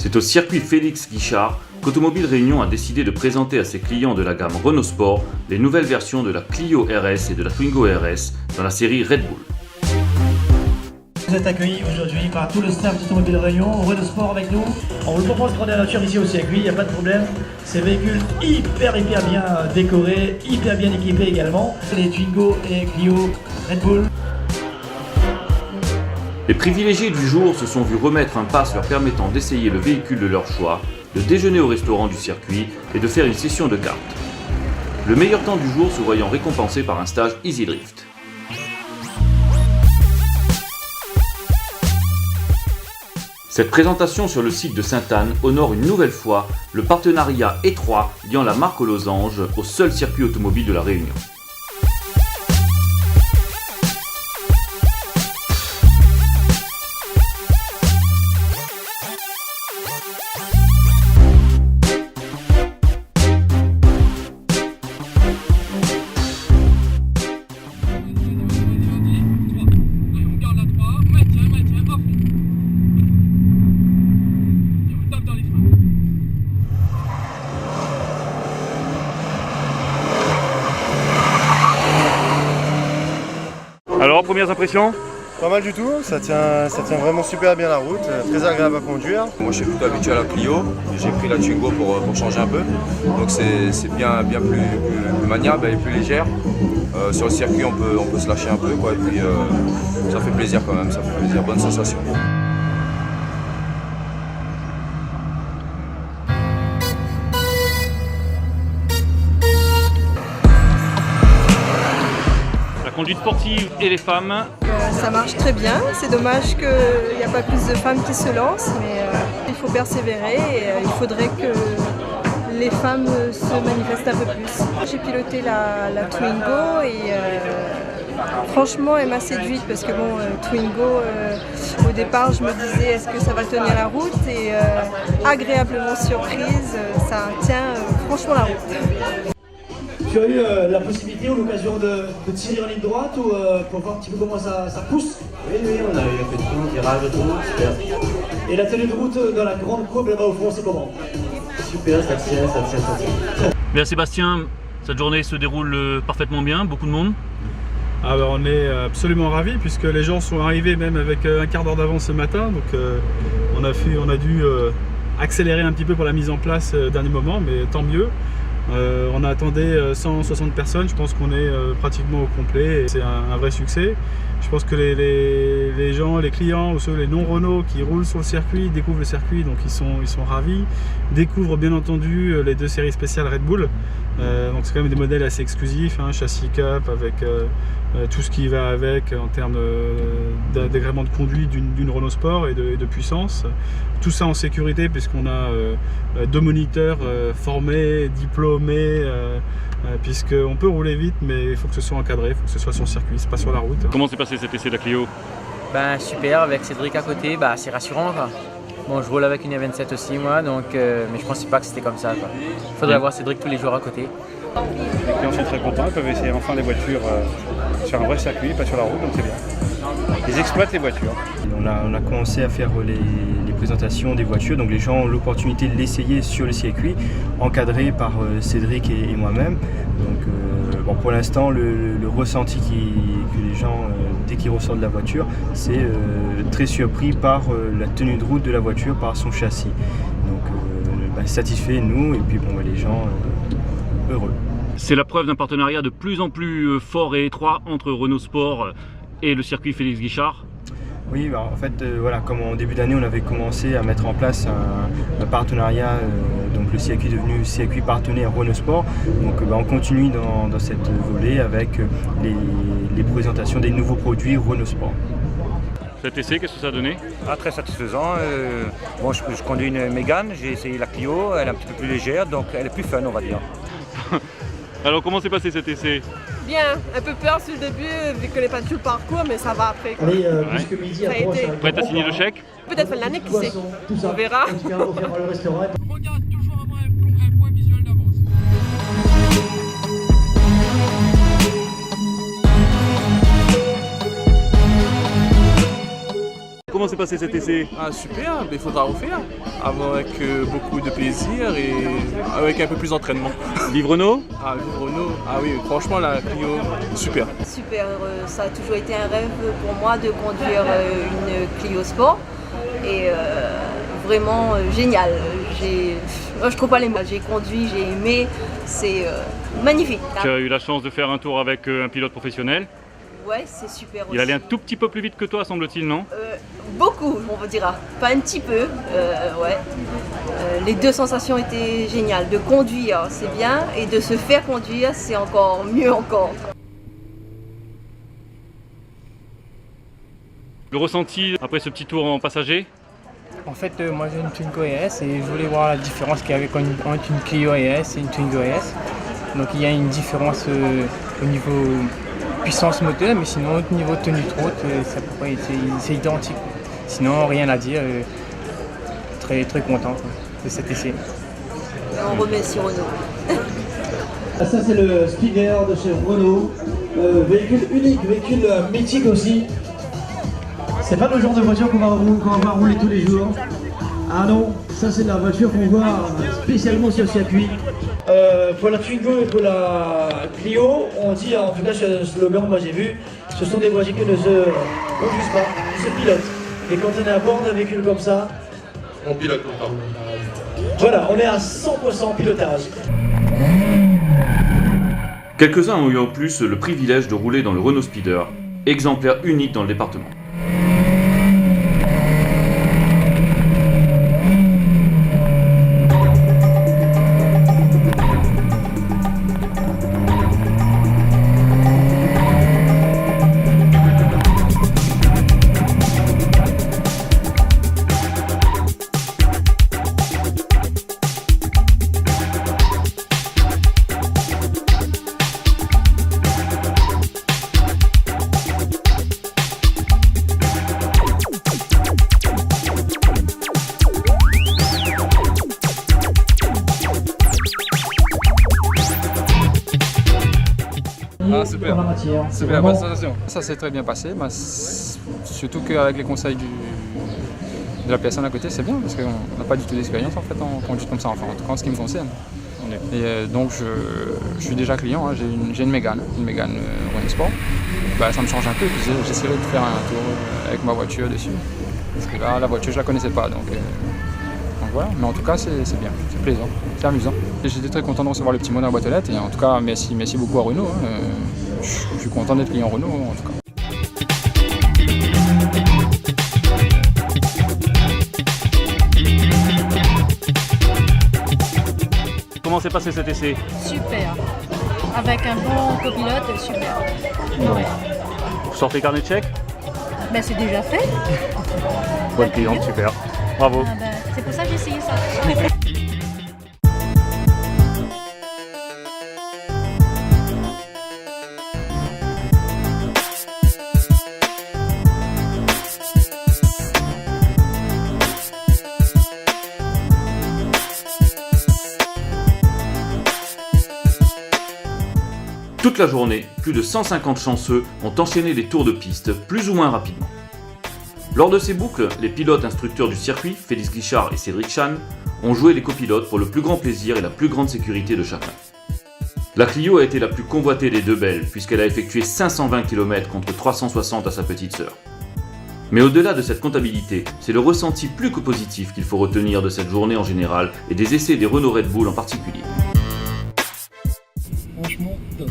C'est au circuit Félix Guichard qu'Automobile Réunion a décidé de présenter à ses clients de la gamme Renault Sport les nouvelles versions de la Clio RS et de la Twingo RS dans la série Red Bull. Vous êtes accueillis aujourd'hui par tout le staff d'Automobile Réunion, Renault Sport avec nous. On vous propose grandeur nature ici au circuit, il n'y a pas de problème. Ces véhicules hyper bien décorés, hyper bien équipés également. Les Twingo et Clio Red Bull. Les privilégiés du jour se sont vus remettre un pass leur permettant d'essayer le véhicule de leur choix, de déjeuner au restaurant du circuit et de faire une session de cartes. Le meilleur temps du jour se voyant récompensé par un stage Easy Drift. Cette présentation sur le site de Sainte-Anne honore une nouvelle fois le partenariat étroit liant la marque aux losanges au seul circuit automobile de la Réunion. Alors, premières impressions? Pas mal du tout, ça tient vraiment super bien la route, très agréable à conduire. Moi je suis plutôt habitué à la Clio, j'ai pris la Twingo pour changer un peu. Donc c'est bien plus maniable et plus légère. Sur le circuit on peut se lâcher un peu quoi, et puis ça fait plaisir quand même, ça fait plaisir, bonne sensation. Conduite sportive et les femmes. Ça marche très bien, c'est dommage qu'il n'y a pas plus de femmes qui se lancent, mais il faut persévérer et il faudrait que les femmes se manifestent un peu plus. J'ai piloté la Twingo et franchement elle m'a séduite parce que bon, Twingo, au départ je me disais est-ce que ça va tenir la route et agréablement surprise, ça tient franchement la route. Tu as eu la possibilité ou l'occasion de tirer en ligne droite ou pour voir un petit peu comment ça pousse? Oui, on a eu un peu de temps, virage et tout, super. Et la tenue de route dans la grande courbe là-bas au fond, c'est comment? Super, ça tient. Bien Sébastien, cette journée se déroule parfaitement bien, beaucoup de monde. Ah bah on est absolument ravis puisque les gens sont arrivés même avec un quart d'heure d'avance ce matin, donc on a dû accélérer un petit peu pour la mise en place dernier moment, mais tant mieux. On attendait 160 personnes, je pense qu'on est pratiquement au complet et c'est un vrai succès. Je pense que les gens, les clients ou ceux, les non-Renault qui roulent sur le circuit découvrent le circuit, donc ils sont ravis. Découvrent bien entendu les deux séries spéciales Red Bull, donc c'est quand même des modèles assez exclusifs, hein, châssis cup avec tout ce qui va avec en termes d'agrément de conduite d'une Renault Sport et de puissance. Tout ça en sécurité puisqu'on a 2 moniteurs formés, diplômés, puisqu'on peut rouler vite mais il faut que ce soit encadré, il faut que ce soit sur le circuit, c'est pas sur la route. Comment s'est passé cet essai de la Clio? Ben super, avec Cédric à côté, bah, c'est rassurant quoi. Bon, je roule avec une E27 aussi moi, donc, mais je pensais pas que c'était comme ça quoi. Il faudrait avoir Cédric tous les jours à côté. Les clients sont très contents, ils peuvent essayer enfin les voitures sur un vrai circuit, pas sur la route, donc c'est bien. Ils exploitent les voitures. On a commencé à faire les présentations des voitures, donc les gens ont l'opportunité de l'essayer sur le circuit, encadré par Cédric et moi-même. Donc bon, pour l'instant, le ressenti que les gens, dès qu'ils ressortent de la voiture, c'est très surpris par la tenue de route de la voiture, par son châssis. Donc satisfait nous et puis bon, les gens heureux. C'est la preuve d'un partenariat de plus en plus fort et étroit entre Renault Sport et le circuit Félix Guichard. Oui, bah en fait, voilà, comme en début d'année, on avait commencé à mettre en place un partenariat, donc le circuit est devenu circuit partenaire Renault Sport. Donc on continue dans cette volée avec les présentations des nouveaux produits Renault Sport. Cet essai, qu'est-ce que ça a donné? Très satisfaisant. Bon, je conduis une Mégane, j'ai essayé la Clio, elle est un petit peu plus légère, donc elle est plus fun, on va dire. Alors comment s'est passé cet essai? Bien, un peu peur sur le début vu qu'on n'est pas tout le parcours, mais ça va après. Allez, jusque midi, ça a été. Prête à signer le chèque? Peut-être fin de l'année, qui sait. On verra. Regarde toujours avoir un point visuel d'avance. comment s'est passé cet essai? Super, il faudra refaire, avec beaucoup de plaisir et avec un peu plus d'entraînement. Vive Renault? Vive Renault, oui, franchement la Clio, super. Super, ça a toujours été un rêve pour moi de conduire une Clio Sport et vraiment génial. Je trouve pas les mots, j'ai conduit, j'ai aimé, c'est magnifique. Tu as eu la chance de faire un tour avec un pilote professionnel? Ouais, c'est super aussi. Il allait un tout petit peu plus vite que toi, semble-t-il, non? Beaucoup, on dira. Pas un petit peu, ouais. Les deux sensations étaient géniales. De conduire, c'est bien, et de se faire conduire, c'est encore mieux encore. Le ressenti après ce petit tour en passager? En fait, moi j'ai une Twingo ES et je voulais voir la différence qu'il y avait entre une Clio ES et une Twingo ES. Donc il y a une différence au niveau puissance moteur, mais sinon au niveau tenue de route, c'est identique. Sinon rien à dire, très très content de cet essai. On remercie Renault. Ça c'est le Spider de chez Renault, véhicule unique, véhicule mythique aussi. C'est pas le genre de voiture qu'on va rouler tous les jours. Ah non, ça c'est la voiture qu'on voit spécialement sur le circuit. Pour la Twingo et pour la Clio, on dit, en tout cas sur le slogan, moi j'ai vu, ce sont des voitures qui ne se conduisent pas, qui se pilotent. Et quand on est à bord d'un véhicule comme ça, on pilote pas. Voilà, on est à 100% pilotage. Quelques-uns ont eu en plus le privilège de rouler dans le Renault Spider, exemplaire unique dans le département. Super, super, bonne sensation. Ça s'est très bien passé, surtout qu'avec les conseils de la personne à côté, c'est bien, parce qu'on n'a pas du tout d'expérience en fait en conduite comme ça, enfin, en tout cas en ce qui me concerne. Et donc je suis déjà client, hein, j'ai une Mégane Renault Sport. Ça me change un peu, j'essaierai de faire un tour avec ma voiture dessus. Parce que là, la voiture, je la connaissais pas, donc voilà. Mais en tout cas, c'est bien, c'est plaisant, c'est amusant. J'étais très content de recevoir le petit mot dans la boîte aux lettres, et en tout cas, merci beaucoup à Renault. Hein. Je suis content d'être client Renault, en tout cas. Comment s'est passé cet essai? Super. Avec un bon copilote, super. Ouais. Vous sortez carnet de chèques? C'est déjà fait. Bonne cliente, super. Bravo. C'est pour ça que j'ai essayé ça. Toute la journée, plus de 150 chanceux ont enchaîné les tours de piste plus ou moins rapidement. Lors de ces boucles, les pilotes instructeurs du circuit, Félix Guichard et Cédric Chan, ont joué les copilotes pour le plus grand plaisir et la plus grande sécurité de chacun. La Clio a été la plus convoitée des deux belles, puisqu'elle a effectué 520 km contre 360 à sa petite sœur. Mais au-delà de cette comptabilité, c'est le ressenti plus que positif qu'il faut retenir de cette journée en général et des essais des Renault Red Bull en particulier. Franchement, top.